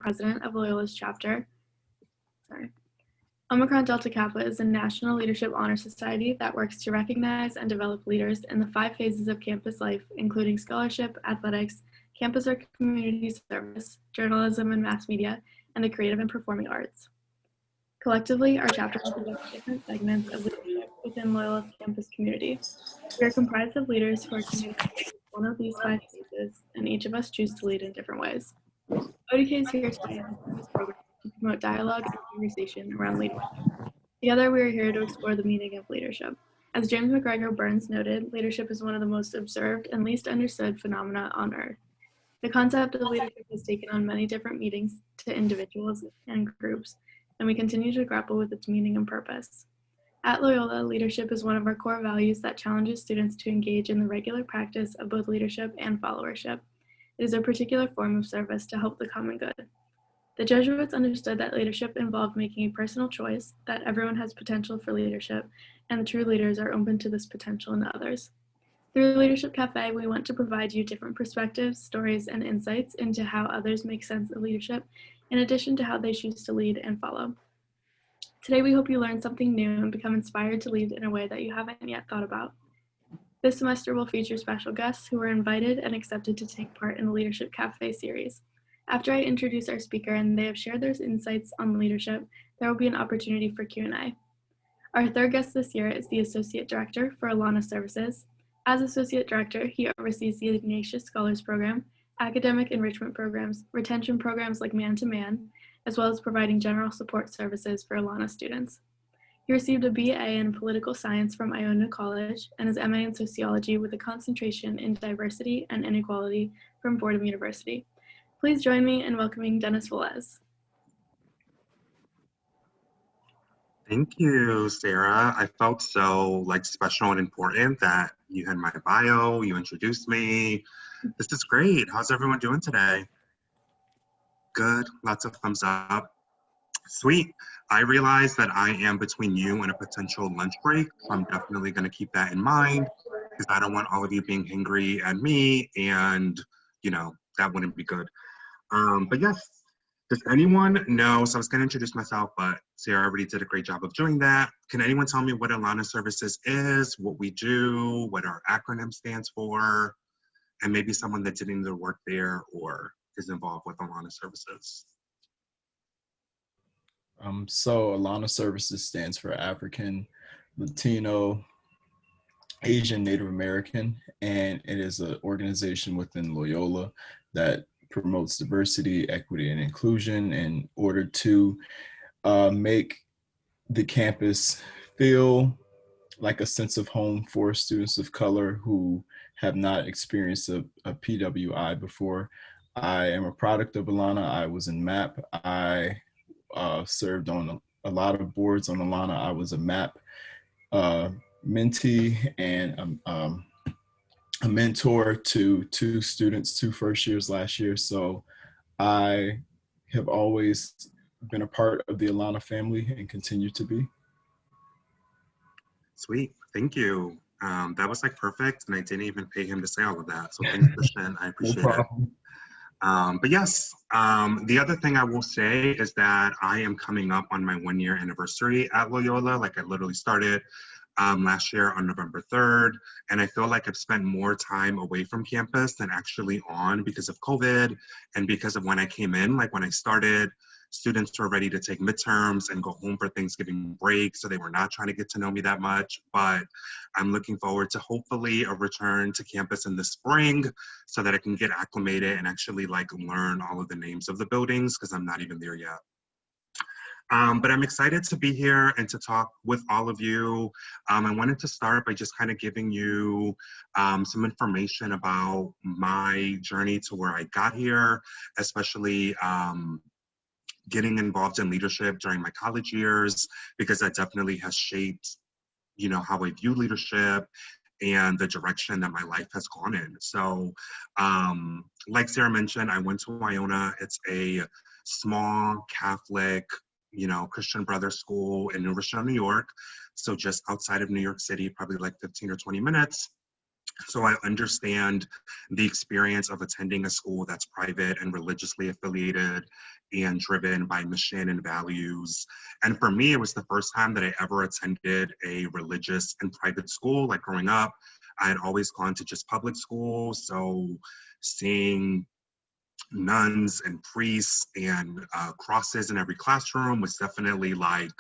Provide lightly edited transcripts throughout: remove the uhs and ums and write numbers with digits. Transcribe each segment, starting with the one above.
president of Loyola's chapter. Omicron Delta Kappa is a national leadership honor society that works to recognize and develop leaders in the 5 phases of campus life, including scholarship, athletics, campus or community service, journalism and mass media, and the creative and performing arts. Collectively, our chapter represents different segments of leadership within Loyola's campus community. We are comprised of leaders who are committed to one of these 5 phases, and each of us choose to lead in different ways. ODK is here today in this program to promote dialogue and conversation around leadership. Together, we are here to explore the meaning of leadership. As James McGregor Burns noted, leadership is one of the most observed and least understood phenomena on Earth. The concept of leadership has taken on many different meanings to individuals and groups, and we continue to grapple with its meaning and purpose. At Loyola, leadership is one of our core values that challenges students to engage in the regular practice of both leadership and followership. It is a particular form of service to help the common good. The Jesuits understood that leadership involved making a personal choice, that everyone has potential for leadership, and the true leaders are open to this potential in others. Through Leadership Cafe, we want to provide you different perspectives, stories, and insights into how others make sense of leadership, in addition to how they choose to lead and follow. Today, we hope you learn something new and become inspired to lead in a way that you haven't yet thought about. This semester will feature special guests who were invited and accepted to take part in the Leadership Cafe series. After I introduce our speaker and they have shared their insights on leadership, there will be an opportunity for Q&A. Our third guest this year is the Associate Director for ALANA Services. As Associate Director, he oversees the Ignatius Scholars Program, academic enrichment programs, retention programs like Man-to-Man, as well as providing general support services for ALANA students. He received a BA in Political Science from Iona College and his MA in Sociology with a concentration in Diversity and Inequality from Fordham University. Please join me in welcoming Dennis Velez. Thank you, Sarah. I felt so special and important that you had my bio, you introduced me. This is great. How's everyone doing today? Good, lots of thumbs up. Sweet. I realize that I am between you and a potential lunch break, so I'm definitely going to keep that in mind because I don't want all of you being angry at me, and that wouldn't be good. But yes, does anyone know, so I was going to introduce myself, but Sarah already did a great job of doing that. Can anyone tell me what ALANA Services is, what we do, what our acronym stands for, and maybe someone that did either work there or is involved with ALANA Services? So ALANA Services stands for African, Latino, Asian, Native American, and it is an organization within Loyola that promotes diversity, equity, and inclusion in order to make the campus feel like a sense of home for students of color who have not experienced a PWI before. I am a product of ALANA. I was in MAP. I served on a lot of boards on ALANA. I was a MAP mentee and a mentor to 2 students, 2 first years last year. So I have always been a part of the ALANA family and continue to be. Sweet, thank you. That was perfect, and I didn't even pay him to say all of that. So thanks, Christian, I appreciate it. But yes, the other thing I will say is that I am coming up on my 1-year anniversary at Loyola. I literally started last year on November 3rd, and I feel like I've spent more time away from campus than actually on because of COVID and because of when I came in. When I started, students were ready to take midterms and go home for Thanksgiving break, so they were not trying to get to know me that much. But I'm looking forward to hopefully a return to campus in the spring so that I can get acclimated and actually learn all of the names of the buildings because I'm not even there yet. But I'm excited to be here and to talk with all of you. I wanted to start by just kind of giving you some information about my journey to where I got here, especially getting involved in leadership during my college years, because that definitely has shaped, how I view leadership and the direction that my life has gone in. So like Sarah mentioned, I went to Iona. It's a small Catholic Christian Brothers school in New Rochelle, New York. So just outside of New York City, probably 15 or 20 minutes. So I understand the experience of attending a school that's private and religiously affiliated and driven by mission and values. And for me, it was the first time that I ever attended a religious and private school. Like growing up, I had always gone to just public school. So seeing nuns and priests and crosses in every classroom was definitely like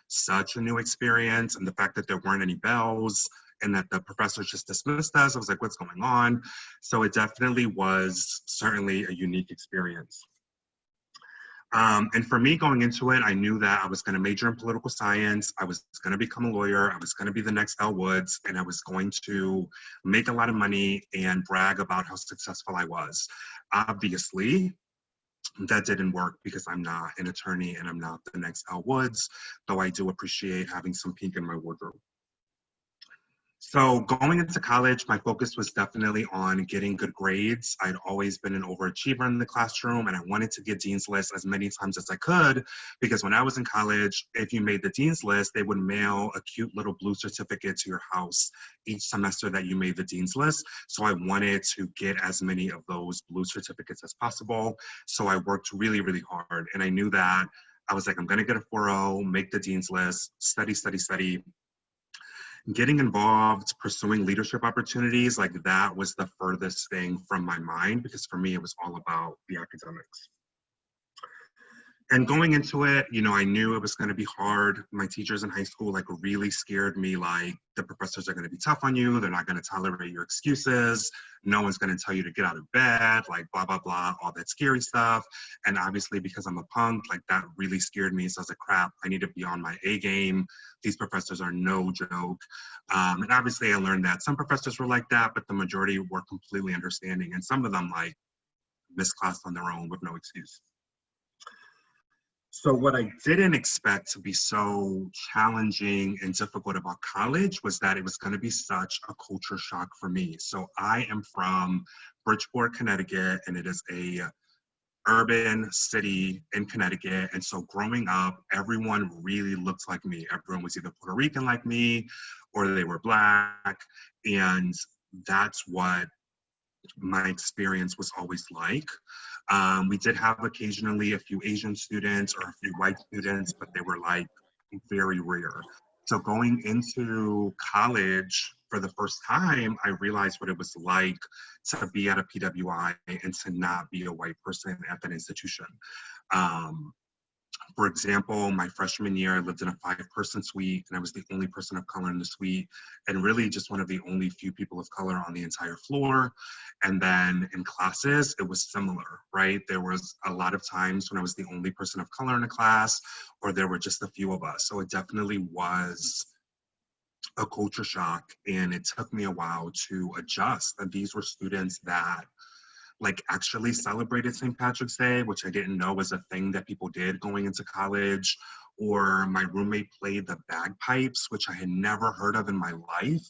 such a new experience. And the fact that there weren't any bells and that the professors just dismissed us, I was like, what's going on? So it definitely was certainly a unique experience. And for me going into it, I knew that I was going to major in political science. I was going to become a lawyer. I was going to be the next Elle Woods, and I was going to make a lot of money and brag about how successful I was. Obviously, that didn't work because I'm not an attorney and I'm not the next Elle Woods, though I do appreciate having some pink in my wardrobe. So going into college, my focus was definitely on getting good grades. I'd always been an overachiever in the classroom, and I wanted to get Dean's List as many times as I could, because when I was in college, if you made the Dean's List, they would mail a cute little blue certificate to your house each semester that you made the Dean's List. So I wanted to get as many of those blue certificates as possible. So I worked really, really hard, and I knew that I was like, I'm gonna get a 4.0, make the Dean's List, study, study, study. Getting involved, pursuing leadership opportunities, like that was the furthest thing from my mind, because for me, it was all about the academics. And going into it, you know, I knew it was going to be hard. My teachers in high school like really scared me, like the professors are going to be tough on you. They're not going to tolerate your excuses. No one's going to tell you to get out of bed, like blah, blah, blah, all that scary stuff. And obviously because I'm a punk, like that really scared me. So I was like, crap, I need to be on my A game. These professors are no joke. And obviously I learned that some professors were like that, but the majority were completely understanding. And some of them like missed class on their own with no excuse. So what I didn't expect to be so challenging and difficult about college was that it was going to be such a culture shock for me. So I am from Bridgeport, Connecticut, and it is a urban city in Connecticut. And so growing up, everyone really looked like me. Everyone was either Puerto Rican like me or they were Black. And that's what my experience was always like. We did have occasionally a few Asian students or a few white students, but they were like very rare. So going into college for the first time, I realized what it was like to be at a PWI and to not be a white person at that institution. For example, my freshman year, I lived in a 5-person suite, and I was the only person of color in the suite, and really just one of the only few people of color on the entire floor. And then in classes, it was similar, right? There was a lot of times when I was the only person of color in a class, or there were just a few of us. So it definitely was a culture shock, and it took me a while to adjust. And these were students that like actually celebrated St. Patrick's Day, which I didn't know was a thing that people did going into college. Or my roommate played the bagpipes, which I had never heard of in my life.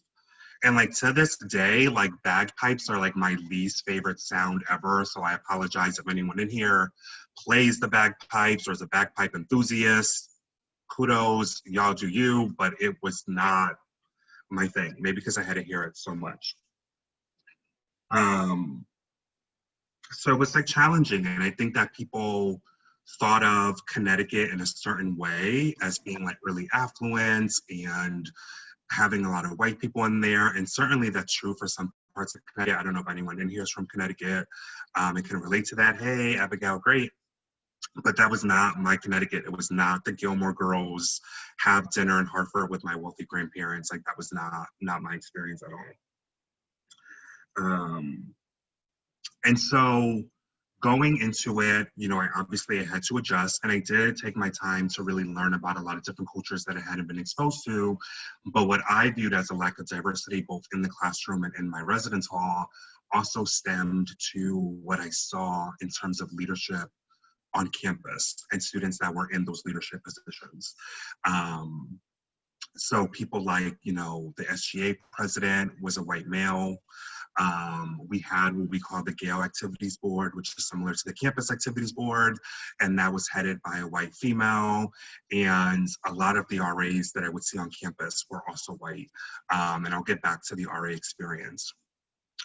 And like to this day, like bagpipes are like my least favorite sound ever. So I apologize if anyone in here plays the bagpipes or is a bagpipe enthusiast. Kudos, y'all do you, but it was not my thing, maybe because I had to hear it so much. So it was like challenging, and I think that people thought of Connecticut in a certain way as being like really affluent and having a lot of white people in there, and certainly that's true for some parts of Connecticut. I don't know if anyone in here is from Connecticut and can relate to that. Hey, Abigail, great. But that was not my Connecticut. It was not the Gilmore Girls have dinner in Hartford with my wealthy grandparents. Like that was not my experience at all. And so going into it, you know, I had to adjust, and I did take my time to really learn about a lot of different cultures that I hadn't been exposed to. But what I viewed as a lack of diversity, both in the classroom and in my residence hall, also stemmed to what I saw in terms of leadership on campus and students that were in those leadership positions. So people like, you know, the SGA president was a white male. We had what we call the Gale Activities Board, which is similar to the Campus Activities Board, and that was headed by a white female. And a lot of the RAs that I would see on campus were also white. And I'll get back to the RA experience.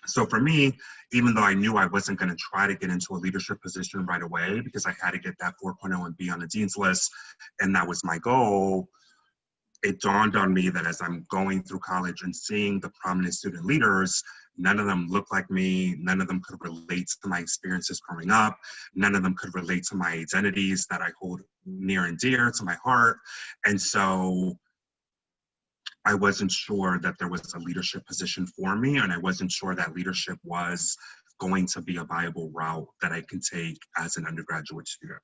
So for me, even though I knew I wasn't going to try to get into a leadership position right away because I had to get that 4.0 and be on the dean's list, and that was my goal, it dawned on me that as I'm going through college and seeing the prominent student leaders, none of them looked like me. None of them could relate to my experiences growing up. None of them could relate to my identities that I hold near and dear to my heart. And so I wasn't sure that there was a leadership position for me, and I wasn't sure that leadership was going to be a viable route that I can take as an undergraduate student.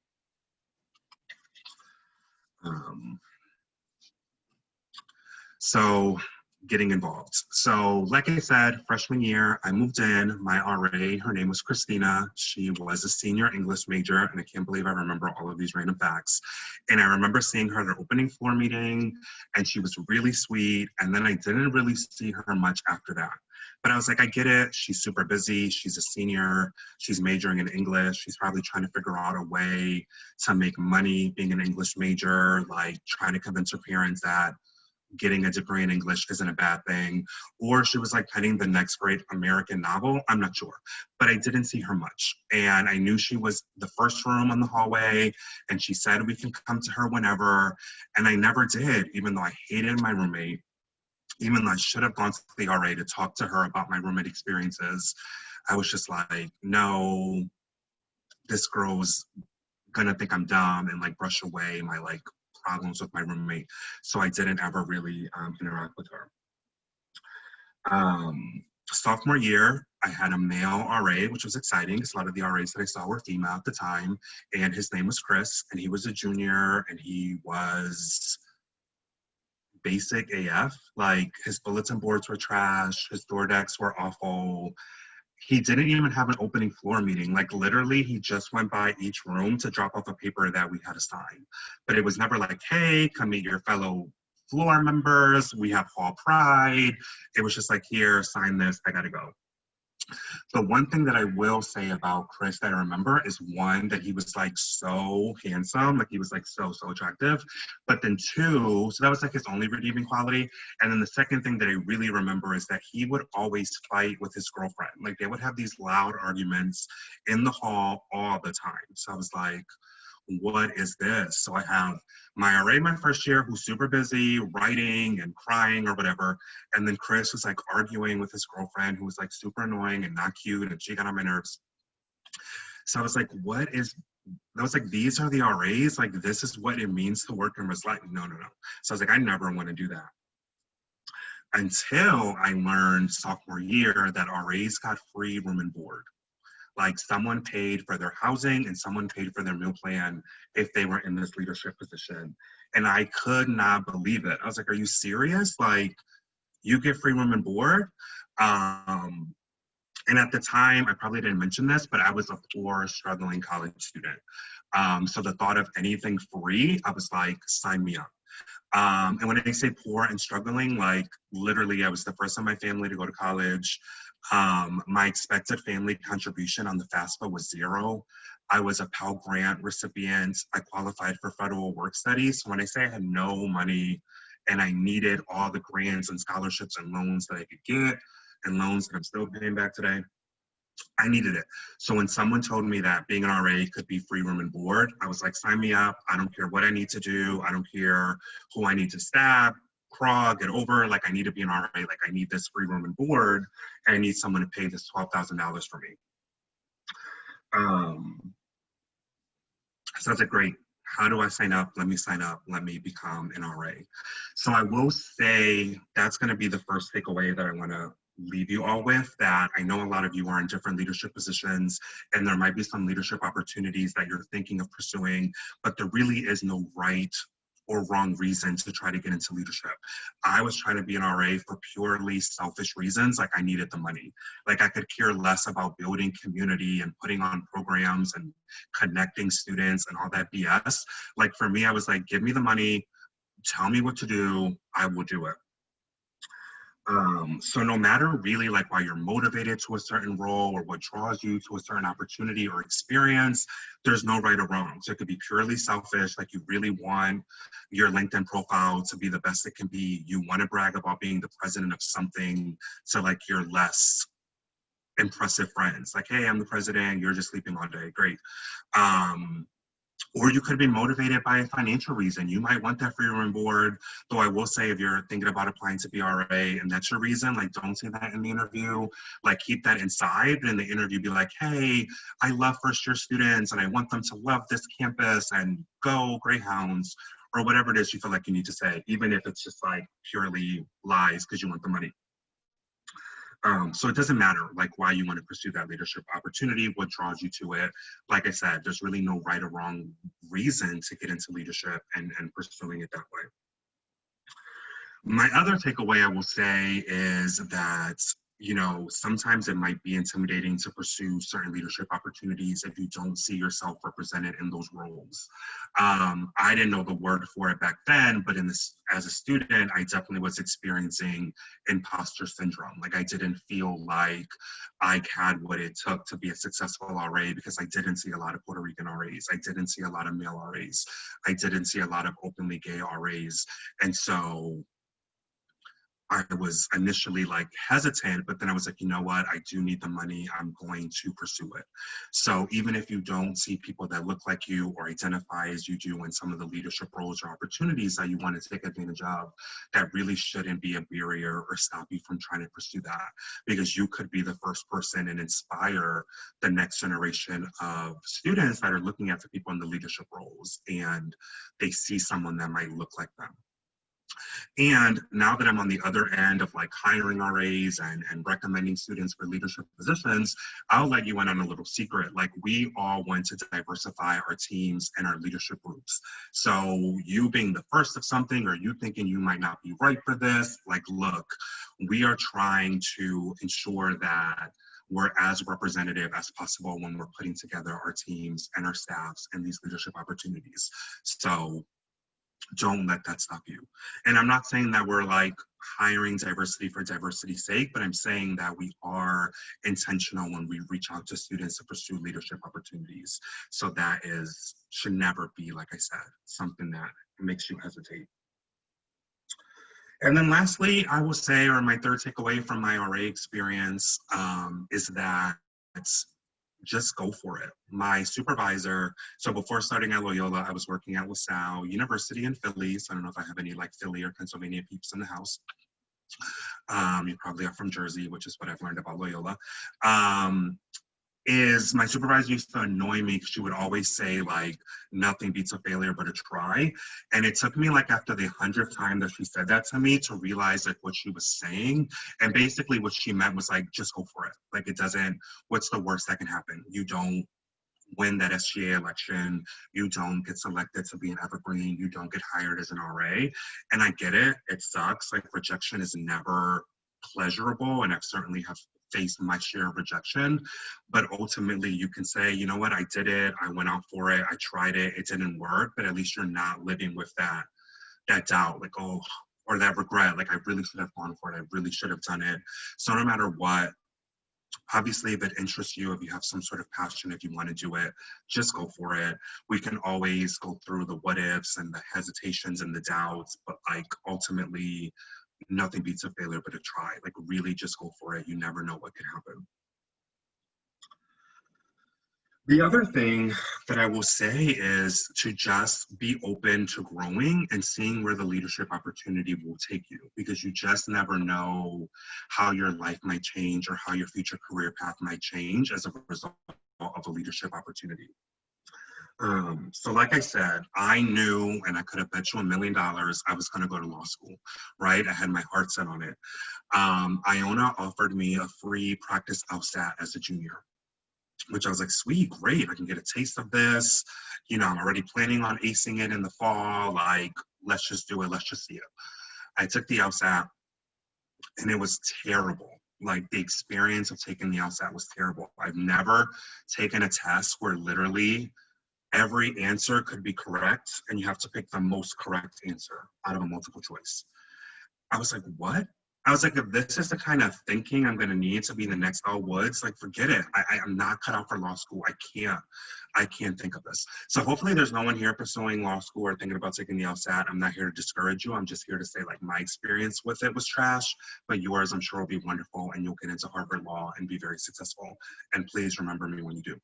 So getting involved. So like I said, freshman year, I moved in. My RA, her name was Christina. She was a senior English major, and I can't believe I remember all of these random facts. And I remember seeing her at an opening floor meeting, and she was really sweet. And then I didn't really see her much after that. But I was like, I get it. She's super busy. She's a senior. She's majoring in English. She's probably trying to figure out a way to make money being an English major, like trying to convince her parents that getting a degree in English isn't a bad thing, or she was like penning the next great American novel. I'm not sure, but I didn't see her much. And I knew she was the first room on the hallway, and she said we can come to her whenever, and I never did, even though I hated my roommate, even though I should have gone to the RA to talk to her about my roommate experiences. I was just like, no, this girl's gonna think I'm dumb and like brush away my like problems with my roommate. So I didn't ever really interact with her. Sophomore year, I had a male RA, which was exciting because a lot of the RAs that I saw were female at the time. And his name was Chris, and he was a junior, and he was basic AF. Like his bulletin boards were trash, his door decks were awful. He didn't even have an opening floor meeting. Like literally, he just went by each room to drop off a paper that we had to sign. But it was never like, hey, come meet your fellow floor members. We have hall pride. It was just like, here, sign this, I gotta go. The one thing that I will say about Chris that I remember is one, that he was like so handsome, like he was like so attractive. But then two, so that was like his only redeeming quality. And then the second thing that I really remember is that he would always fight with his girlfriend. Like they would have these loud arguments in the hall all the time. So I was like, what is this? So I have my RA my first year who's super busy writing and crying or whatever. And then Chris was like arguing with his girlfriend who was like super annoying and not cute, and she got on my nerves. So I was like, I was like, these are the RAs? Like, this is what it means to work in like, no. So I was like, I never want to do that. Until I learned sophomore year that RAs got free room and board. Like someone paid for their housing and someone paid for their meal plan if they were in this leadership position. And I could not believe it. I was like, are you serious? Like you get free room and board? And at the time, I probably didn't mention this, but I was a poor, struggling college student. So the thought of anything free, I was like, sign me up. And when I say poor and struggling, like literally I was the first in my family to go to college. My expected family contribution on the FAFSA was 0. I was a Pell Grant recipient. I qualified for federal work studies. So when I say I had no money and I needed all the grants and scholarships and loans that I could get, and loans that I'm still paying back today, I needed it. So when someone told me that being an RA could be free room and board, I was like, sign me up. I don't care what I need to do. I don't care who I need to stab, crawl, get over. Like I need to be an RA. Like I need this free room and board, and I need someone to pay this $12,000 for me. So that's a great, how do I sign up? Let me sign up. Let me become an RA. So I will say that's going to be the first takeaway that I want to leave you all with, that I know a lot of you are in different leadership positions and there might be some leadership opportunities that you're thinking of pursuing, but there really is no right or wrong reason to try to get into leadership. I was trying to be an RA for purely selfish reasons, like I needed the money. Like I could care less about building community and putting on programs and connecting students and all that BS. Like for me, I was like, give me the money, tell me what to do, I will do it. So no matter really like why you're motivated to a certain role or what draws you to a certain opportunity or experience, there's no right or wrong. So it could be purely selfish, like you really want your LinkedIn profile to be the best it can be. You want to brag about being the president of something, so like you're less impressive friends. Like, hey, I'm the president, you're just sleeping all day, great. Or you could be motivated by a financial reason. You might want that for your own board. Though I will say, if you're thinking about applying to BRA and that's your reason, like, don't say that in the interview. Like, keep that inside. And in the interview, be like, hey, I love first-year students and I want them to love this campus and go Greyhounds, or whatever it is you feel like you need to say, even if it's just like purely lies because you want the money. So it doesn't matter like why you want to pursue that leadership opportunity, what draws you to it. Like I said, there's really no right or wrong reason to get into leadership and pursuing it that way. My other takeaway I will say is that, you know, sometimes it might be intimidating to pursue certain leadership opportunities if you don't see yourself represented in those roles. I didn't know the word for it back then, but as a student, I definitely was experiencing imposter syndrome. Like, I didn't feel like I had what it took to be a successful RA because I didn't see a lot of Puerto Rican RAs. I didn't see a lot of male RAs. I didn't see a lot of openly gay RAs. And so I was initially like hesitant, but then I was like, you know what? I do need the money. I'm going to pursue it. So even if you don't see people that look like you or identify as you do in some of the leadership roles or opportunities that you want to take advantage of, that really shouldn't be a barrier or stop you from trying to pursue that, because you could be the first person and inspire the next generation of students that are looking at the people in the leadership roles and they see someone that might look like them. And now that I'm on the other end of like hiring RAs and recommending students for leadership positions, I'll let you in on a little secret. Like, we all want to diversify our teams and our leadership groups. So you being the first of something, or you thinking you might not be right for this, like, look, we are trying to ensure that we're as representative as possible when we're putting together our teams and our staffs and these leadership opportunities. So don't let that stop you. And I'm not saying that we're like hiring diversity for diversity's sake, but I'm saying that we are intentional when we reach out to students to pursue leadership opportunities. So that should never be, like I said, something that makes you hesitate. And then lastly, I will say, or my third takeaway from my RA experience is that just go for it. My supervisor, so before starting at Loyola, I was working at LaSalle University in Philly. So I don't know if I have any like Philly or Pennsylvania peeps in the house. You probably are from Jersey, which is what I've learned about Loyola. Is my supervisor used to annoy me because she would always say like, nothing beats a failure but a try. And it took me like after the 100th time that she said that to me to realize like what she was saying. And basically what she meant was like, just go for it. Like, it doesn't, what's the worst that can happen? You don't win that SGA election. You don't get selected to be an evergreen. You don't get hired as an RA. And I get it. It sucks. Like, rejection is never pleasurable. And I've certainly have faced my share of rejection, but ultimately you can say, you know what, I did it, I went out for it, I tried it, it didn't work, but at least you're not living with that doubt, like, oh, or that regret, like, I really should have gone for it, I really should have done it. So no matter what, obviously, if it interests you, if you have some sort of passion, if you want to do it, just go for it. We can always go through the what ifs and the hesitations and the doubts, but like, ultimately, nothing beats a failure but a try. Like, really just go for it. You never know what could happen. The other thing that I will say is to just be open to growing and seeing where the leadership opportunity will take you, because you just never know how your life might change or how your future career path might change as a result of a leadership opportunity. So like I said, I knew, and I could have bet you $1 million I was going to go to law school, right? I had my heart set on it. Iona offered me a free practice LSAT as a junior, which I was like, sweet, great. I can get a taste of this. You know, I'm already planning on acing it in the fall. Like, let's just do it. Let's just see it. I took the LSAT and it was terrible. Like, the experience of taking the LSAT was terrible. I've never taken a test where literally every answer could be correct and you have to pick the most correct answer out of a multiple choice. I was like, what? I was like, if this is the kind of thinking I'm going to need to be the next Elle Woods, like, forget it. I'm not cut out for law school. I can't. I can't think of this. So hopefully there's no one here pursuing law school or thinking about taking the LSAT. I'm not here to discourage you. I'm just here to say like my experience with it was trash, but yours I'm sure will be wonderful and you'll get into Harvard Law and be very successful. And please remember me when you do.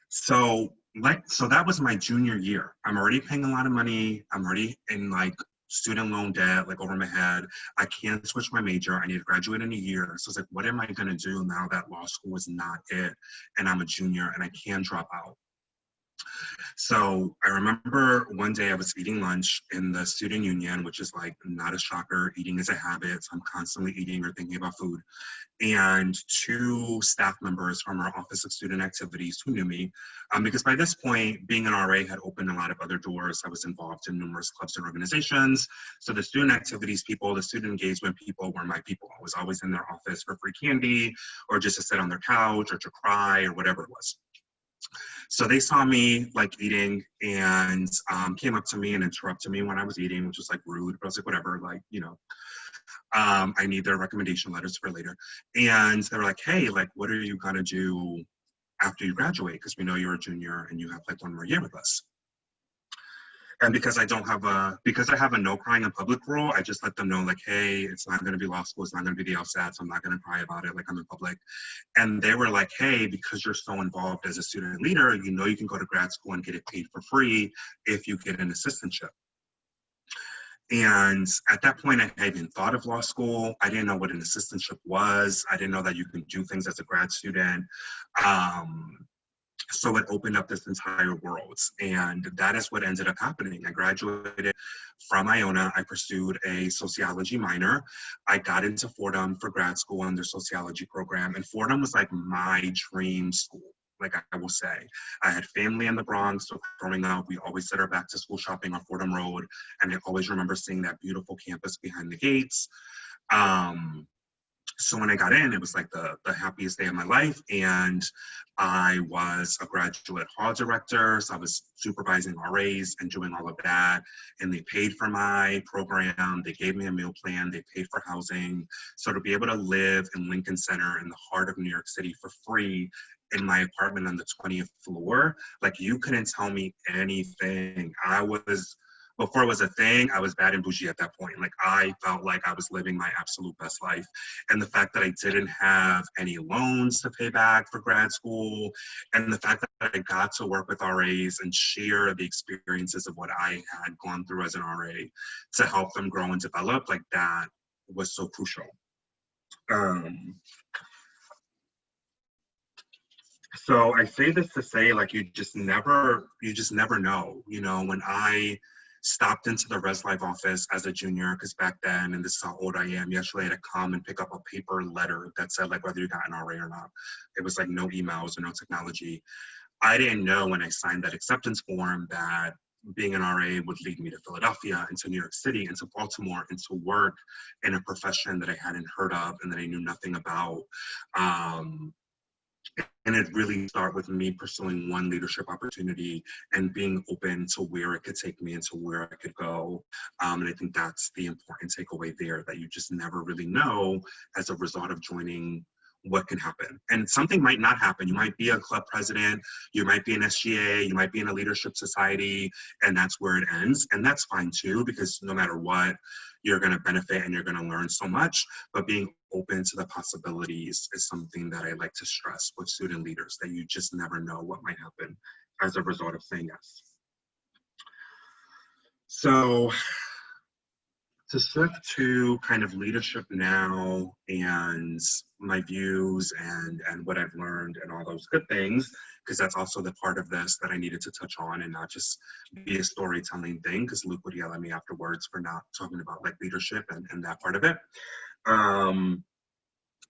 So that was my junior year. I'm already paying a lot of money. I'm already in like student loan debt, like over my head. I can't switch my major. I need to graduate in a year. So it's like, what am I gonna do now that law school is not it and I'm a junior and I can drop out? So I remember one day I was eating lunch in the student union, which is like not a shocker, eating is a habit. So I'm constantly eating or thinking about food. And two staff members from our Office of Student Activities who knew me, because by this point, being an RA had opened a lot of other doors. I was involved in numerous clubs and organizations. So the student activities people, the student engagement people were my people. I was always in their office for free candy or just to sit on their couch or to cry or whatever it was. So they saw me like eating and came up to me and interrupted me when I was eating, which was like rude, but I was like, whatever, like, you know, I need their recommendation letters for later. And they were like, hey, like, what are you gonna do after you graduate? Because we know you're a junior and you have like one more year with us. And because I have a no crying in public rule, I just let them know like, hey, it's not gonna be law school, it's not gonna be the LSAT, so I'm not gonna cry about it, like I'm in public. And they were like, hey, because you're so involved as a student leader, you know you can go to grad school and get it paid for free if you get an assistantship. And at that point, I hadn't even thought of law school. I didn't know what an assistantship was. I didn't know that you can do things as a grad student. So it opened up this entire world. And that is what ended up happening. I graduated from Iona. I pursued a sociology minor. I got into Fordham for grad school in their sociology program. And Fordham was like my dream school. Like I will say, I had family in the Bronx, so growing up, we always did our back to school shopping on Fordham Road, and I always remember seeing that beautiful campus behind the gates. So when I got in, it was like the happiest day of my life, and I was a graduate hall director, so I was supervising RAs and doing all of that, and they paid for my program, they gave me a meal plan, they paid for housing, so to be able to live in Lincoln Center in the heart of New York City for free in my apartment on the 20th floor, like you couldn't tell me anything. Before it was a thing, I was bad and bougie at that point. Like I felt like I was living my absolute best life. And the fact that I didn't have any loans to pay back for grad school, and the fact that I got to work with RAs and share the experiences of what I had gone through as an RA to help them grow and develop, like that was so crucial. So I say this to say, like, you just never know, you know, when I stopped into the Res Life office as a junior, because back then, and this is how old I am, you actually had to come and pick up a paper letter that said like whether you got an RA or not. It was like no emails or no technology. I didn't know when I signed that acceptance form that being an RA would lead me to Philadelphia, into New York City, into Baltimore, and to work in a profession that I hadn't heard of and that I knew nothing about. And it really started with me pursuing one leadership opportunity and being open to where it could take me and to where I could go. And I think that's the important takeaway there, that you just never really know as a result of joining what can happen. And something might not happen. You might be a club president, you might be an SGA, you might be in a leadership society, and that's where it ends. And that's fine too, because no matter what, you're gonna benefit and you're gonna learn so much. But being open to the possibilities is something that I like to stress with student leaders, that you just never know what might happen as a result of saying yes. So to shift to kind of leadership now and my views and what I've learned and all those good things, because that's also the part of this that I needed to touch on and not just be a storytelling thing, because Luke would yell at me afterwards for not talking about like leadership and that part of it. And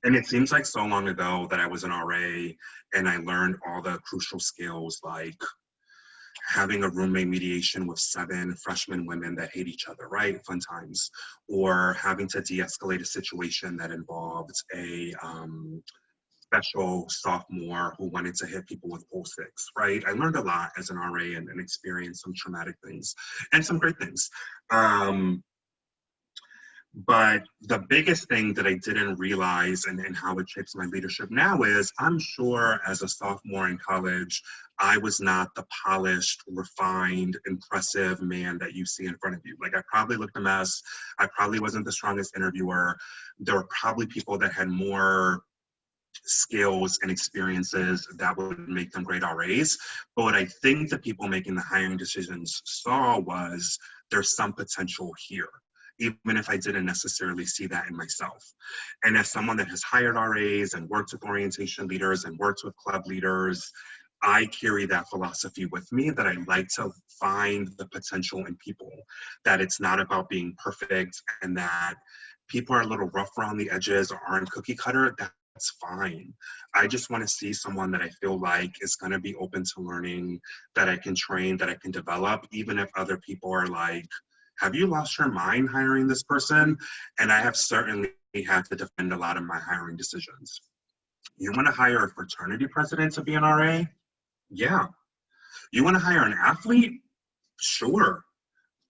it seems like so long ago that I was an RA and I learned all the crucial skills like having a roommate mediation with 7 freshman women that hate each other, right? Fun times. Or having to de-escalate a situation that involved a special sophomore who wanted to hit people with pole sticks, right? I learned a lot as an RA and experienced some traumatic things and some great things. But the biggest thing that I didn't realize and how it shapes my leadership now is I'm sure as a sophomore in college, I was not the polished, refined, impressive man that you see in front of you. Like I probably looked a mess. I probably wasn't the strongest interviewer. There were probably people that had more skills and experiences that would make them great RAs. But what I think the people making the hiring decisions saw was there's some potential here, even if I didn't necessarily see that in myself. And as someone that has hired RAs and worked with orientation leaders and worked with club leaders, I carry that philosophy with me that I like to find the potential in people, that it's not about being perfect and that people are a little rough around the edges or aren't cookie cutter. That's fine. I just want to see someone that I feel like is going to be open to learning, that I can train, that I can develop, even if other people are like, have you lost your mind hiring this person? And I have certainly had to defend a lot of my hiring decisions. You want to hire a fraternity president to be an RA? Yeah. You want to hire an athlete? Sure.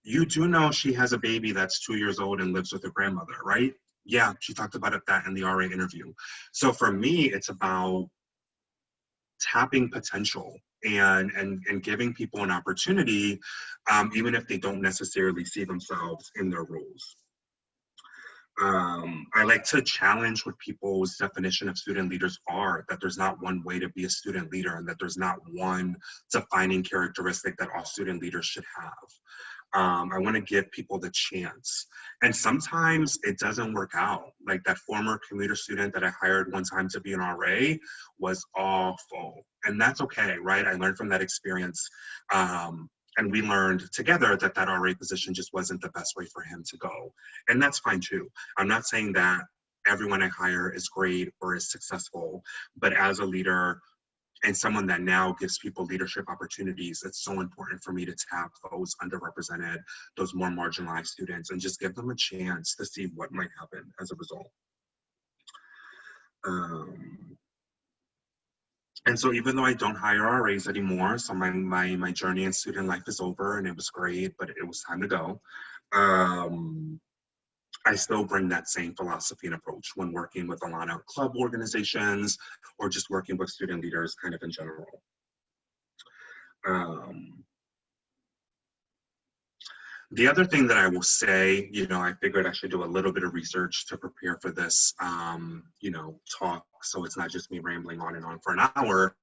You do know she has a baby that's 2 years old and lives with her grandmother, right? Yeah, she talked about that in the RA interview. So for me, it's about tapping potential and giving people an opportunity, even if they don't necessarily see themselves in their roles. I like to challenge what people's definition of student leaders are, that there's not one way to be a student leader and that there's not one defining characteristic that all student leaders should have. I want to give people the chance. And sometimes it doesn't work out. Like that former commuter student that I hired one time to be an RA was awful. And that's okay, right? I learned from that experience. And we learned together that that RA position just wasn't the best way for him to go. And that's fine too. I'm not saying that everyone I hire is great or is successful, but as a leader, and someone that now gives people leadership opportunities, it's so important for me to tap those underrepresented, those more marginalized students, and just give them a chance to see what might happen as a result. And so even though I don't hire RAs anymore, so my journey in student life is over and it was great, but it was time to go. I still bring that same philosophy and approach when working with ALANA club organizations or just working with student leaders kind of in general. The other thing that I will say, I figured I should do a little bit of research to prepare for this, talk, so it's not just me rambling on and on for an hour,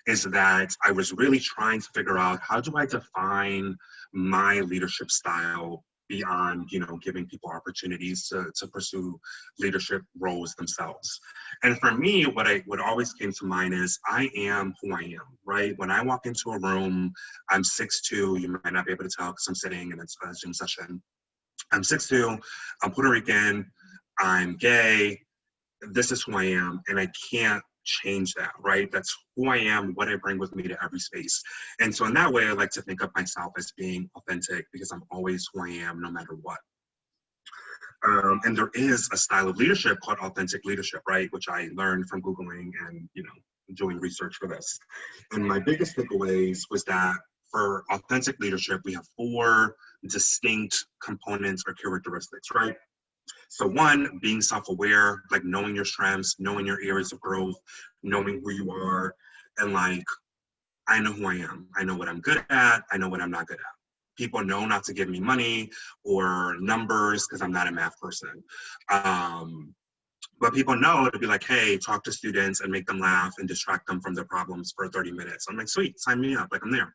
is that I was really trying to figure out how do I define my leadership style beyond, giving people opportunities to pursue leadership roles themselves. And for me, what always came to mind is I am who I am, right? When I walk into a room, I'm 6'2", you might not be able to tell because I'm sitting and it's a Zoom session. I'm 6'2", I'm Puerto Rican, I'm gay, this is who I am, and I can't change that, right? That's who I am, what I bring with me to every space. And so in that way, I like to think of myself as being authentic because I'm always who I am no matter what. And there is a style of leadership called authentic leadership, right? Which I learned from Googling and, doing research for this. And my biggest takeaways was that for authentic leadership, we have 4 distinct components or characteristics, right? So 1, being self-aware, like knowing your strengths, knowing your areas of growth, knowing who you are, and like, I know who I am. I know what I'm good at. I know what I'm not good at. People know not to give me money or numbers because I'm not a math person. But people know to be like, hey, talk to students and make them laugh and distract them from their problems for 30 minutes. I'm like, sweet, sign me up, like I'm there.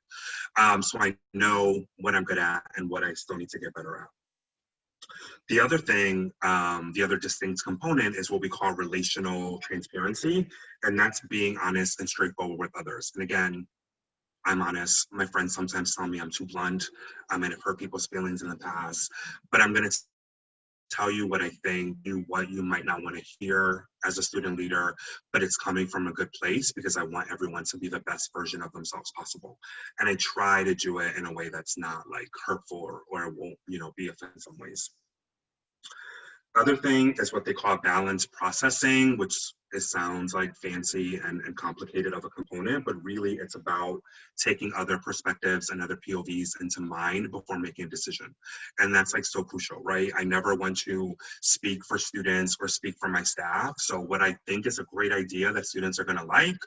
So I know what I'm good at and what I still need to get better at. The other thing, the other distinct component is what we call relational transparency, and that's being honest and straightforward with others. And again, I'm honest. My friends sometimes tell me I'm too blunt. I might have hurt people's feelings in the past, but I'm going to tell you what I think, what you might not want to hear as a student leader, but it's coming from a good place because I want everyone to be the best version of themselves possible. And I try to do it in a way that's not like hurtful or it won't, be offensive in some ways. Other thing is what they call balanced processing, which it sounds like fancy and complicated of a component, but really it's about taking other perspectives and other POVs into mind before making a decision. And that's like so crucial, right? I never want to speak for students or speak for my staff. So what I think is a great idea that students are gonna like,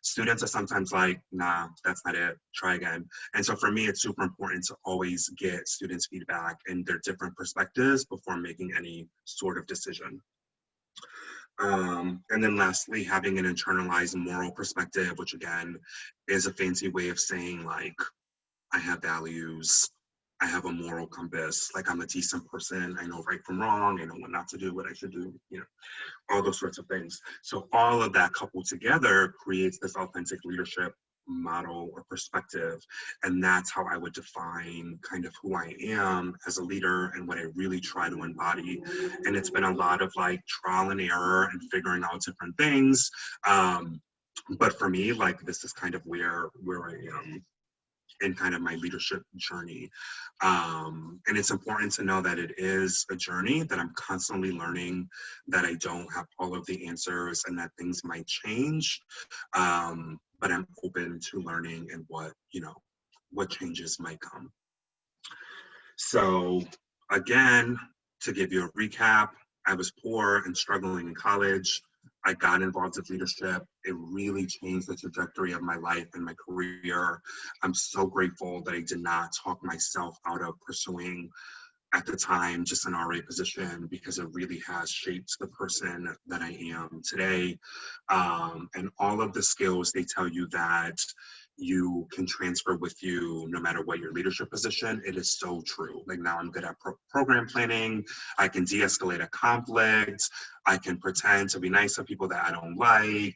students are sometimes like, nah, that's not it, try again. And so for me, it's super important to always get students' feedback and their different perspectives before making any sort of decision. And then lastly, having an internalized moral perspective, which again is a fancy way of saying like, I have values, I have a moral compass, like I'm a decent person, I know right from wrong, I know what not to do, what I should do, you know, all those sorts of things. So all of that coupled together creates this authentic leadership model or perspective. And that's how I would define kind of who I am as a leader and what I really try to embody. And it's been a lot of like trial and error and figuring out different things. But for me, like this is kind of where I am in kind of my leadership journey. And it's important to know that it is a journey, that I'm constantly learning, that I don't have all of the answers and that things might change. But I'm open to learning and what, you know, what changes might come. So again, to give you a recap, I was poor and struggling in college. I got involved with leadership. It really changed the trajectory of my life and my career. I'm so grateful that I did not talk myself out of pursuing, at the time, just an RA position, because it really has shaped the person that I am today. And all of the skills they tell you that you can transfer with you no matter what your leadership position, it is so true. Like now I'm good at program planning, I can de-escalate a conflict, I can pretend to be nice to people that I don't like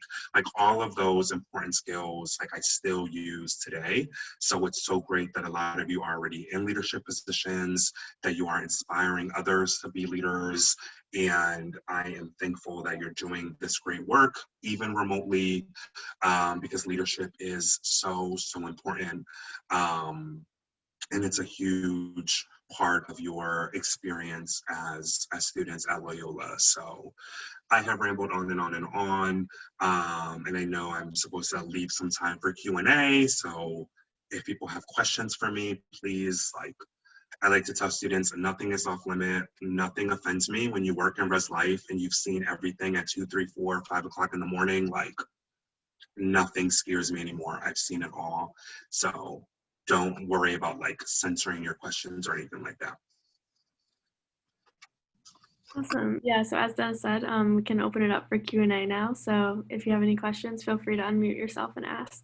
all of those important skills, like I still use today. So it's so great that a lot of you are already in leadership positions, that you are inspiring others to be leaders. And I am thankful that you're doing this great work, even remotely, because leadership is so important. And it's a huge part of your experience as students at Loyola. So I have rambled on and on and on. And I know I'm supposed to leave some time for Q&A. So if people have questions for me, please, like, I like to tell students nothing is off limit, nothing offends me. When you work in res life and you've seen everything at 2, 3, 4, 5 o'clock in the morning, like nothing scares me anymore. I've seen it all. So don't worry about like censoring your questions or anything like that. Awesome. Yeah, so as Dennis said, we can open it up for Q&A now. So if you have any questions, feel free to unmute yourself and ask.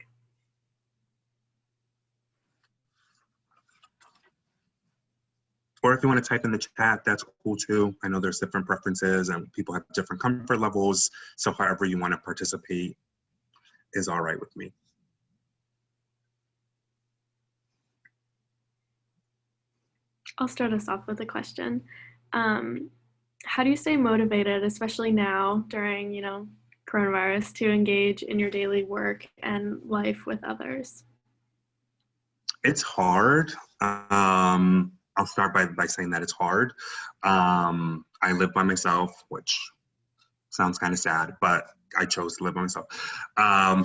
Or if you want to type in the chat, that's cool too. I know there's different preferences and people have different comfort levels. So however you want to participate is all right with me. I'll start us off with a question. How do you stay motivated, especially now during, you know, coronavirus, to engage in your daily work and life with others? It's hard. I'll start by saying that it's hard. I live by myself, which sounds kind of sad, but I chose to live by myself.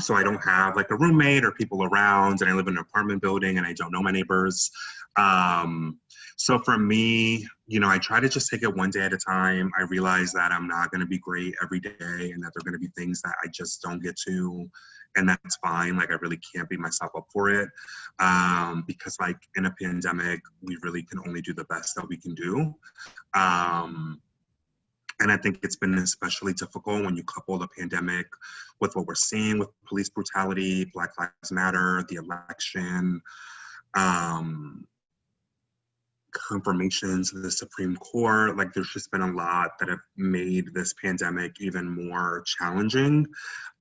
So I don't have like a roommate or people around, and I live in an apartment building and I don't know my neighbors. So for me, you know, I try to just take it one day at a time. I realize that I'm not going to be great every day and that there are going to be things that I just don't get to, and that's fine. Like I really can't beat myself up for it, because like in a pandemic, we really can only do the best that we can do. And I think it's been especially difficult when you couple the pandemic with what we're seeing with police brutality, Black Lives Matter, the election, confirmations of the Supreme Court. Like there's just been a lot that have made this pandemic even more challenging.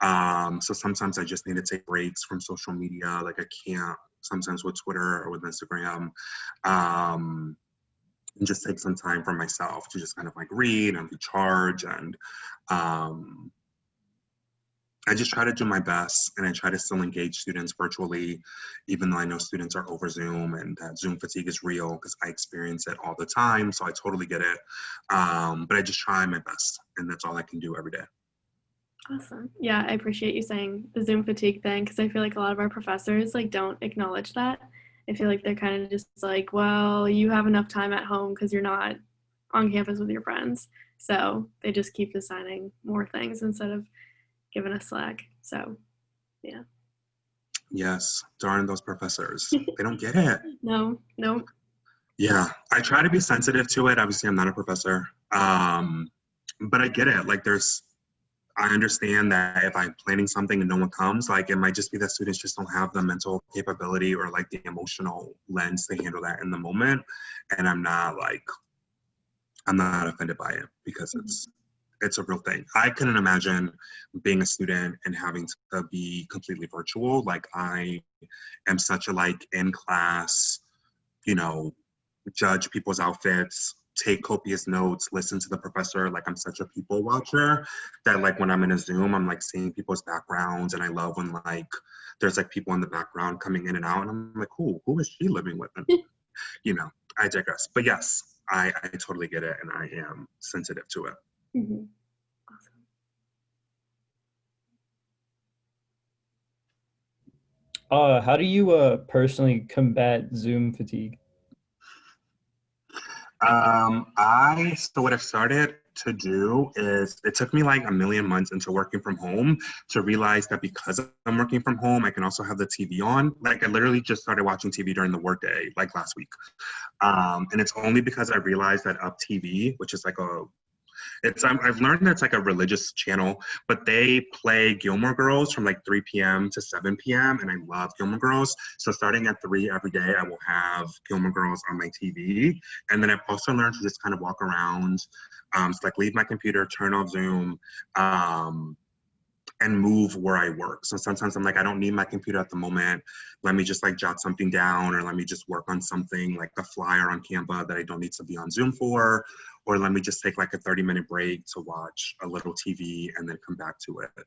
So sometimes I just need to take breaks from social media. Like I can't, sometimes with Twitter or with Instagram, and just take some time for myself to just kind of like read and recharge. And I just try to do my best, and I try to still engage students virtually, even though I know students are over Zoom and that Zoom fatigue is real because I experience it all the time. So I totally get it. But I just try my best, and that's all I can do every day. Awesome. Yeah, I appreciate you saying the Zoom fatigue thing because I feel like a lot of our professors like don't acknowledge that. I feel like they're kind of just like, well, you have enough time at home because you're not on campus with your friends. So they just keep assigning more things instead of giving us slack. So yeah. Yes, darn those professors. They don't get it. No, no. Yeah, I try to be sensitive to it. Obviously, I'm not a professor. But I get it. Like I understand that if I'm planning something and no one comes, like it might just be that students just don't have the mental capability or like the emotional lens to handle that in the moment. And I'm not offended by it because it's a real thing. I couldn't imagine being a student and having to be completely virtual. Like I am such a like in class, you know, judge people's outfits, take copious notes, listen to the professor. Like I'm such a people watcher that like when I'm in a Zoom, I'm like seeing people's backgrounds, and I love when like there's like people in the background coming in and out, and I'm like, who is she living with? And, you know, I digress. But yes, I totally get it, and I am sensitive to it. Mm-hmm. Awesome. How do you personally combat Zoom fatigue? So what I've started to do is it took me like a million months into working from home to realize that because I'm working from home, I can also have the TV on. Like I literally just started watching TV during the workday, like last week. And it's only because I realized that Up TV, which is like I've learned that it's like a religious channel, but they play Gilmore Girls from like 3 p.m. to 7 p.m. and I love Gilmore Girls. So starting at 3 every day, I will have Gilmore Girls on my TV. And then I've also learned to just kind of walk around, so like leave my computer, turn off Zoom, and move where I work. So sometimes I'm like, I don't need my computer at the moment. Let me just like jot something down, or let me just work on something like a flyer on Canva that I don't need to be on Zoom for, or let me just take like a 30-minute break to watch a little TV and then come back to it.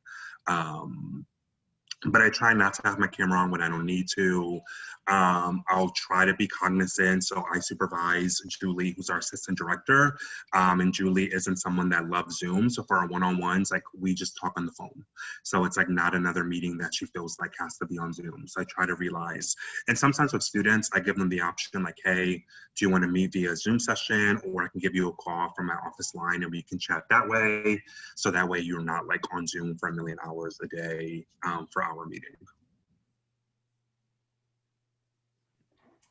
But I try not to have my camera on when I don't need to. I'll try to be cognizant. So I supervise Julie, who's our assistant director. And Julie isn't someone that loves Zoom. So for our one-on-ones, like we just talk on the phone. So it's like not another meeting that she feels like has to be on Zoom. So I try to realize, and sometimes with students, I give them the option like, hey, do you want to meet via Zoom session? Or I can give you a call from my office line and we can chat that way. So that way you're not like on Zoom for a million hours a day for our meeting.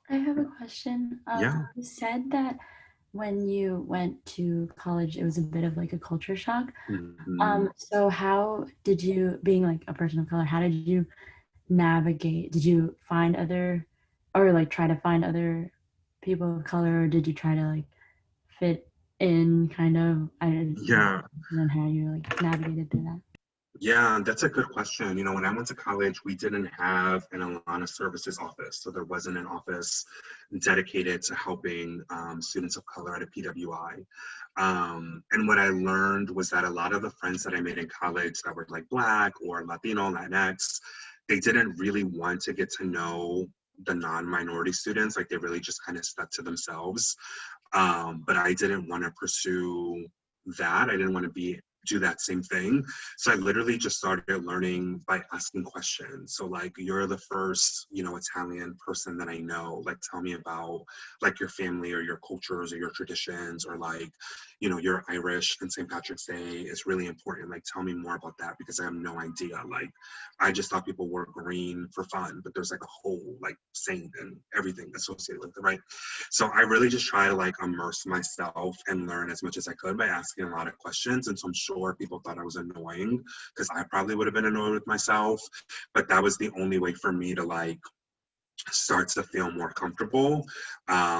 I have a question. Yeah. You said that when you went to college, it was a bit of like a culture shock. Mm-hmm. So how did you, being like a person of color, how did you navigate? Did you find other, or like try to find other people of color, or did you try to like fit in kind of? I don't Yeah. know how you like navigated through that. Yeah, that's a good question. You know, when I went to college, we didn't have an ALANA Services office. So there wasn't an office dedicated to helping students of color at a PWI. And what I learned was that a lot of the friends that I made in college that were like Black or Latino, Latinx, they didn't really want to get to know the non-minority students. Like they really just kind of stuck to themselves. But I didn't want to pursue that. I didn't want to do that same thing. So I literally just started learning by asking questions. So like, you're the first, you know, Italian person that I know. Like, tell me about like your family or your cultures or your traditions, or like, you know, you're Irish and St. Patrick's Day is really important. Like, tell me more about that because I have no idea. Like, I just thought people wore green for fun, but there's like a whole like saint and everything associated with it, right? So I really just try to like immerse myself and learn as much as I could by asking a lot of questions. And so I'm sure people thought I was annoying because I probably would have been annoyed with myself, but that was the only way for me to like start to feel more comfortable,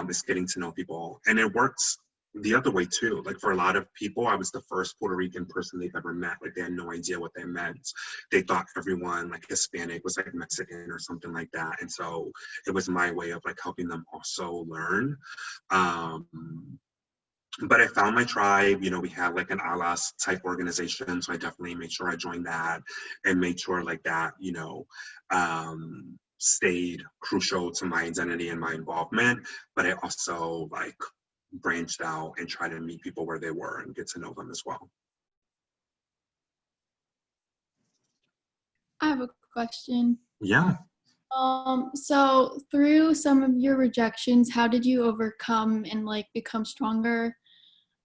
is getting to know people. And it works the other way too. Like for a lot of people, I was the first Puerto Rican person they've ever met. Like they had no idea what they meant. They thought everyone like Hispanic was like Mexican or something like that. And so it was my way of like helping them also learn. But I found my tribe. You know, we had like an ALAS type organization. So I definitely made sure I joined that and made sure like that, you know, stayed crucial to my identity and my involvement. But I also like branched out and tried to meet people where they were and get to know them as well. I have a question. Yeah. So through some of your rejections, how did you overcome and like become stronger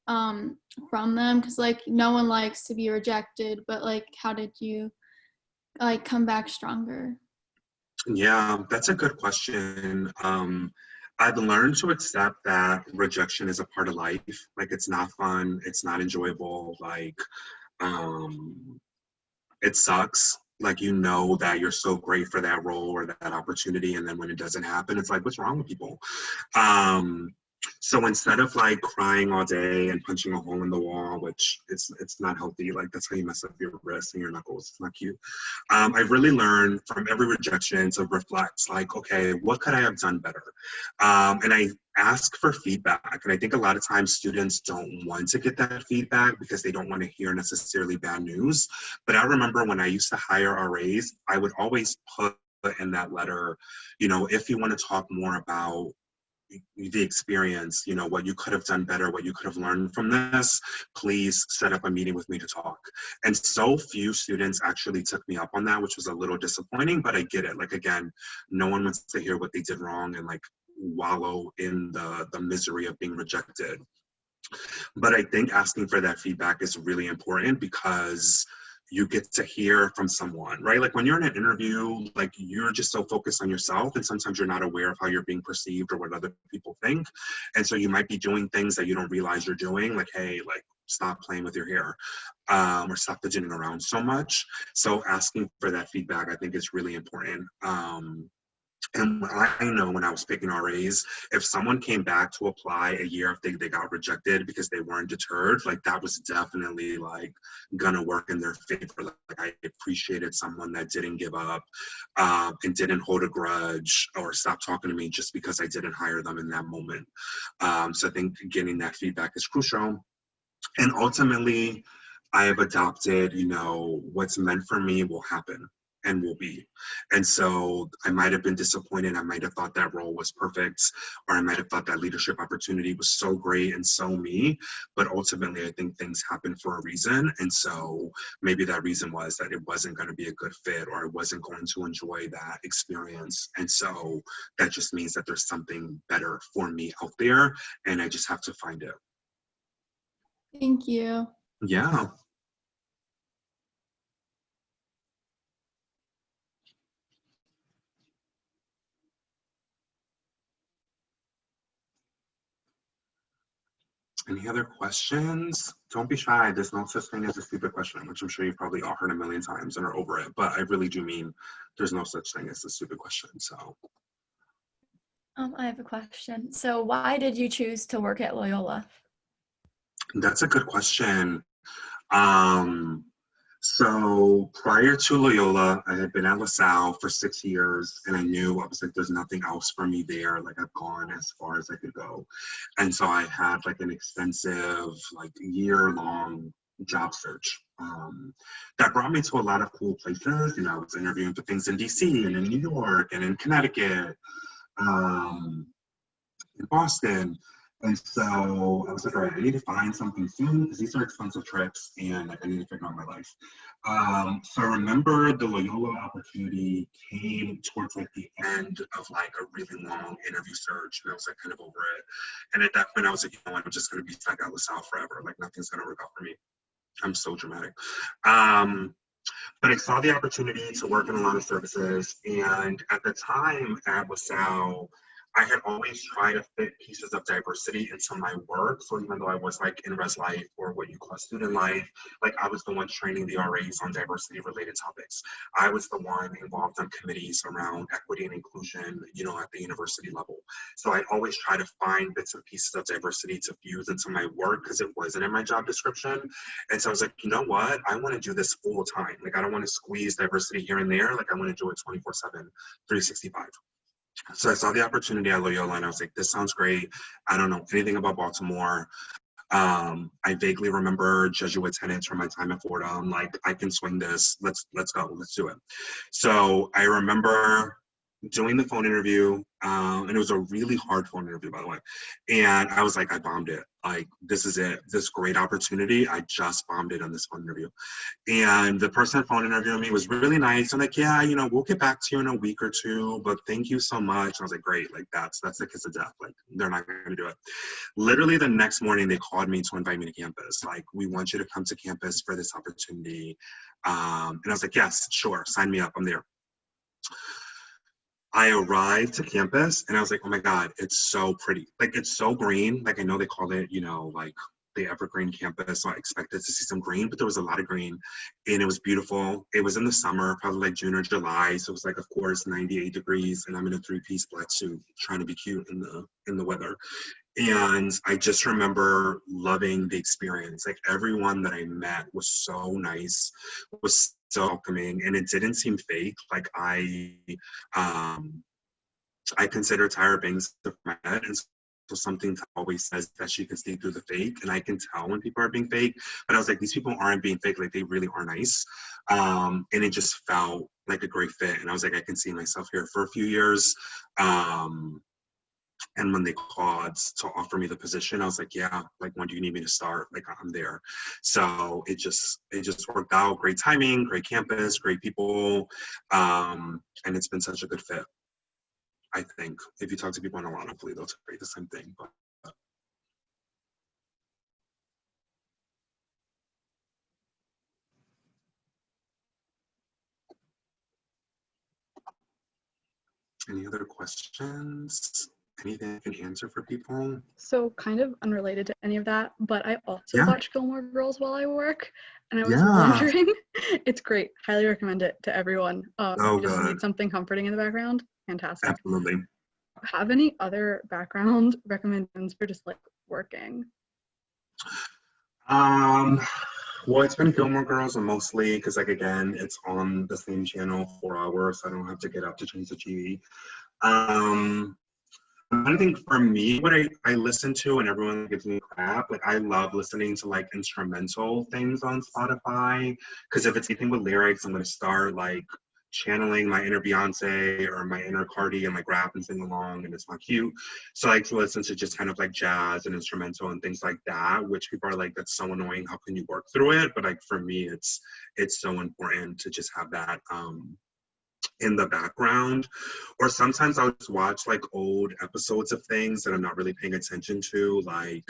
from them? Because like no one likes to be rejected, but like how did you like come back stronger? Yeah, that's a good question. I've learned to accept that rejection is a part of life. Like it's not fun, it's not enjoyable. Like um, it sucks. Like you know that you're so great for that role or that opportunity, and then when it doesn't happen, it's like, what's wrong with people? Um, so instead of like crying all day and punching a hole in the wall, which it's not healthy, like that's how you mess up your wrists and your knuckles. It's not cute. I've really learned from every rejection to reflect, like, okay, what could I have done better? And I ask for feedback. And I think a lot of times students don't want to get that feedback because they don't want to hear necessarily bad news. But I remember when I used to hire RAs, I would always put in that letter, you know, if you want to talk more about the experience, you know, what you could have done better, what you could have learned from this, please set up a meeting with me to talk. And so few students actually took me up on that, which was a little disappointing, but I get it. Like, again, no one wants to hear what they did wrong and like wallow in the misery of being rejected. But I think asking for that feedback is really important because you get to hear from someone, right? Like when you're in an interview, like you're just so focused on yourself and sometimes you're not aware of how you're being perceived or what other people think. And so you might be doing things that you don't realize you're doing, like, hey, like stop playing with your hair or stop fidgeting around so much. So asking for that feedback, I think is really important. And I know when I was picking RAs, if someone came back to apply a year if they got rejected because they weren't deterred, like that was definitely like gonna work in their favor. Like I appreciated someone that didn't give up and didn't hold a grudge or stop talking to me just because I didn't hire them in that moment. So I think getting that feedback is crucial. And ultimately, I have adopted, you know, what's meant for me will happen and will be. And so I might have been disappointed. I might have thought that role was perfect, or I might have thought that leadership opportunity was so great and so me. But ultimately, I think things happen for a reason. And so maybe that reason was that it wasn't going to be a good fit, or I wasn't going to enjoy that experience. And so that just means that there's something better for me out there, and I just have to find it. Thank you. Yeah. Any other questions? Don't be shy. There's no such thing as a stupid question, which I'm sure you've probably all heard a million times and are over it. But I really do mean there's no such thing as a stupid question. So I have a question. So why did you choose to work at Loyola? that's a good question. So prior to Loyola, I had been at LaSalle for 6 years, and I knew I was like, there's nothing else for me there. Like I've gone as far as I could go. And so I had like an extensive, like year-long job search that brought me to a lot of cool places. You know, I was interviewing for things in DC and in New York and in Connecticut, in Boston. And so I was like, all right, I need to find something soon because these are expensive trips and like I need to figure out my life. So I remember the Loyola opportunity came towards like the end of like a really long interview search, and I was like kind of over it. And at that point I was like, you know what, I'm just gonna be stuck at LaSalle forever. Like nothing's gonna work out for me. I'm so dramatic. But I saw the opportunity to work in ALANA Services, and at the time at LaSalle, I had always tried to fit pieces of diversity into my work. So even though I was like in res life or what you call student life, like I was the one training the RAs on diversity related topics. I was the one involved in committees around equity and inclusion, you know, at the university level. So I always try to find bits and pieces of diversity to fuse into my work because it wasn't in my job description. And so I was like, you know what? I want to do this full time. Like I don't want to squeeze diversity here and there. Like I want to do it 24/7, 365. So I saw the opportunity at Loyola and I was like, this sounds great. I don't know anything about Baltimore. I vaguely remember Jesuit tenants from my time at Fordham. Like, I can swing this. Let's go. Let's do it. So I remember doing the phone interview, and it was a really hard phone interview, by the way. And I was like, I bombed it. Like, this is it. This great opportunity. I just bombed it on this phone interview. And the person phone interviewing me was really nice. I'm like, yeah, you know, we'll get back to you in a week or two, but thank you so much. I was like, great. Like, that's the kiss of death. Like, they're not going to do it. Literally the next morning, they called me to invite me to campus. Like, we want you to come to campus for this opportunity. And I was like, yes, sure. Sign me up. I'm there. I arrived to campus and I was like, oh my God, it's so pretty. Like, it's so green. Like, I know they call it, you know, like the evergreen campus. So I expected to see some green, but there was a lot of green and it was beautiful. It was in the summer, probably like June or July. So it was like, of course, 98 degrees and I'm in a 3-piece black suit trying to be cute in the weather. And I just remember loving the experience. Like, everyone that I met was so nice, was so welcoming, and it didn't seem fake. Like, I consider Tyra Banks my head, and so something always says that she can see through the fake, and I can tell when people are being fake. But I was like, these people aren't being fake. Like, they really are nice, and it just felt like a great fit. And I was like, I can see myself here for a few years. And when they called to offer me the position, I was like, yeah, like, when do you need me to start? Like, I'm there. So it just worked out. Great timing, great campus, great people. And it's been such a good fit. I think if you talk to people in ALANA, hopefully they'll tell you the same thing. But any other questions? Anything I can answer for people? So kind of unrelated to any of that, but I also Yeah. watch Gilmore Girls while I work, and I was Yeah. wondering, it's great. Highly recommend it to everyone. Oh, You just good. need something comforting in the background. Fantastic. Absolutely. Have any other background recommendations for just like working? Well, it's been Gilmore Girls, and mostly because, like, again, it's on the same channel 4 hours, so I don't have to get up to change the TV. I think for me, what I listen to, and everyone gives me crap, like, I love listening to like instrumental things on Spotify, because if it's anything with lyrics, I'm going to start like channeling my inner Beyonce or my inner Cardi and like rap and sing along, and it's not cute. So I like to listen to just kind of like jazz and instrumental and things like that, which people are like, that's so annoying, how can you work through it? But like, for me, it's so important to just have that in the background. Or sometimes I'll just watch like old episodes of things that I'm not really paying attention to, like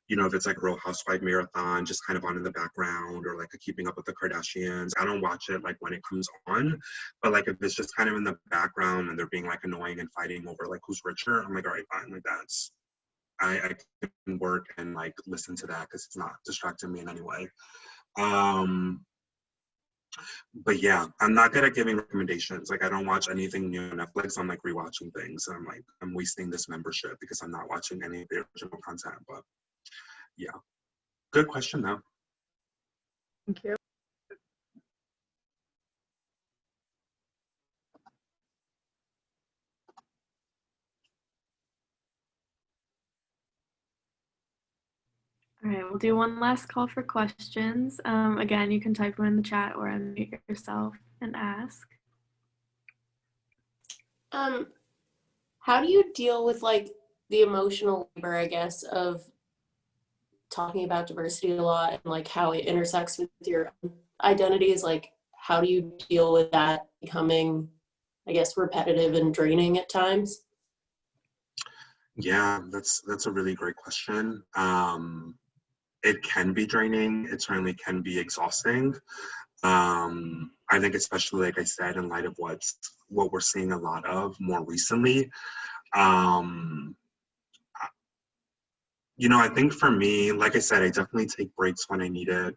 you know, if it's like Real Housewife Marathon, just kind of on in the background, or like a Keeping Up with the Kardashians. I don't watch it like when it comes on, but like if it's just kind of in the background and they're being like annoying and fighting over like who's richer, I'm like, all right, fine, like that's, I can work and like listen to that because it's not distracting me in any way. But yeah, I'm not good at giving recommendations. Like, I don't watch anything new on Netflix. I'm like rewatching things. And I'm like, I'm wasting this membership because I'm not watching any of the original content. But yeah, good question though. Thank you. All right, we'll do one last call for questions. Again, you can type them in the chat or unmute yourself and ask. How do you deal with like the emotional labor, I guess, of talking about diversity a lot and like how it intersects with your identities? Like, how do you deal with that becoming, I guess, repetitive and draining at times? Yeah, that's a really great question. It can be draining. It certainly can be exhausting. I think especially, like I said, in light of what we're seeing a lot of more recently. You know, I think for me, like I said, I definitely take breaks when I need it.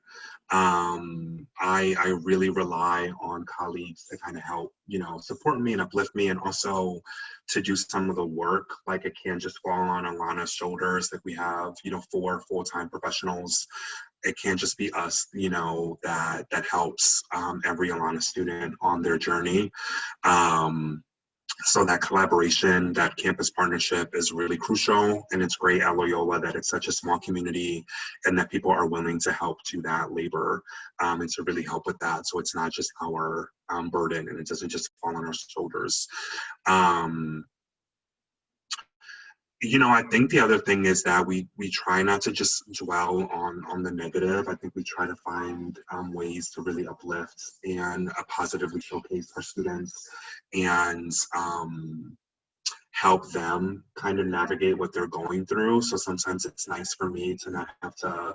I really rely on colleagues to kind of help, you know, support me and uplift me, and also to do some of the work. Like, it can't just fall on ALANA's shoulders. Like, we have, you know, 4 full-time professionals. It can't just be us, you know, that helps every ALANA student on their journey. So that collaboration, that campus partnership is really crucial, and it's great at Loyola that it's such a small community and that people are willing to help do that labor and to really help with that. So it's not just our burden, and it doesn't just fall on our shoulders. You know, I think the other thing is that we try not to just dwell on the negative. I think we try to find ways to really uplift and positively showcase our students and help them kind of navigate what they're going through. So sometimes it's nice for me to not have to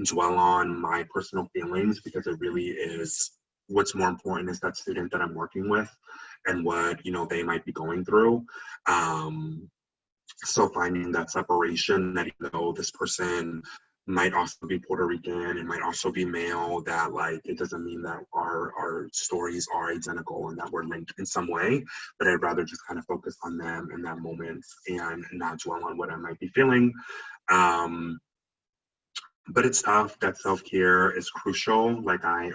dwell on my personal feelings, because it really is, what's more important is that student that I'm working with and what, you know, they might be going through. So finding that separation, that even though this person might also be Puerto Rican and might also be male, that like it doesn't mean that our stories are identical and that we're linked in some way, but I'd rather just kind of focus on them in that moment and not dwell on what I might be feeling. But it's tough. That self-care is crucial. Like I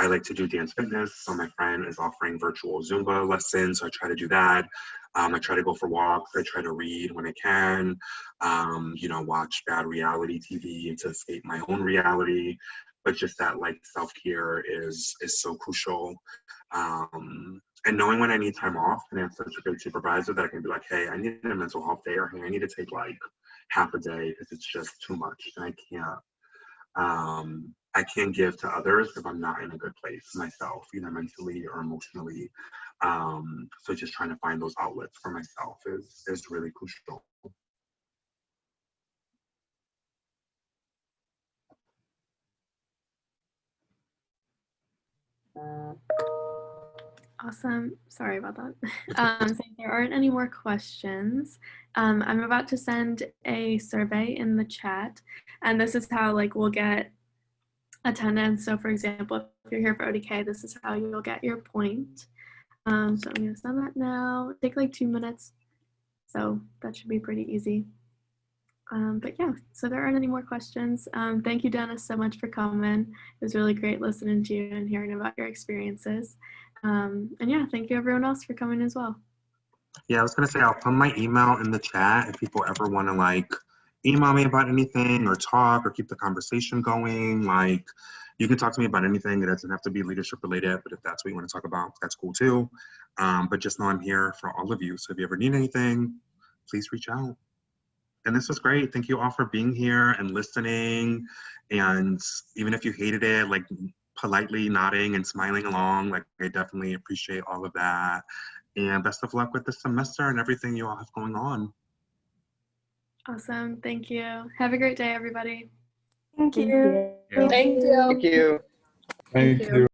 like to do dance fitness, so my friend is offering virtual Zumba lessons, so I try to do that. I try to go for walks. I try to read when I can, you know, watch bad reality TV to escape my own reality. But just that like self-care is so crucial. And knowing when I need time off, and I have such a great supervisor that I can be like, hey, I need a mental health day, or hey, I need to take like half a day because it's just too much and I can't give to others if I'm not in a good place myself, either mentally or emotionally. So just trying to find those outlets for myself is really crucial. Awesome. Sorry about that. So if there aren't any more questions, I'm about to send a survey in the chat, and this is how like we'll get attendance. So for example, if you're here for ODK, this is how you'll get your point. So I'm gonna send that now. Take like 2 minutes. So that should be pretty easy. But yeah, so there aren't any more questions. Thank you, Dennis, so much for coming. It was really great listening to you and hearing about your experiences. And yeah, thank you everyone else for coming as well. Yeah, I was gonna say I'll put my email in the chat if people ever want to like email me about anything or talk or keep the conversation going. Like, you can talk to me about anything. It doesn't have to be leadership related, but if that's what you want to talk about, that's cool too. But just know I'm here for all of you. So if you ever need anything, please reach out. And this was great. Thank you all for being here and listening. And even if you hated it, like politely nodding and smiling along, like I definitely appreciate all of that. And best of luck with the semester and everything you all have going on. Awesome. Thank you. Have a great day, everybody. Thank you. Thank you. Thank you.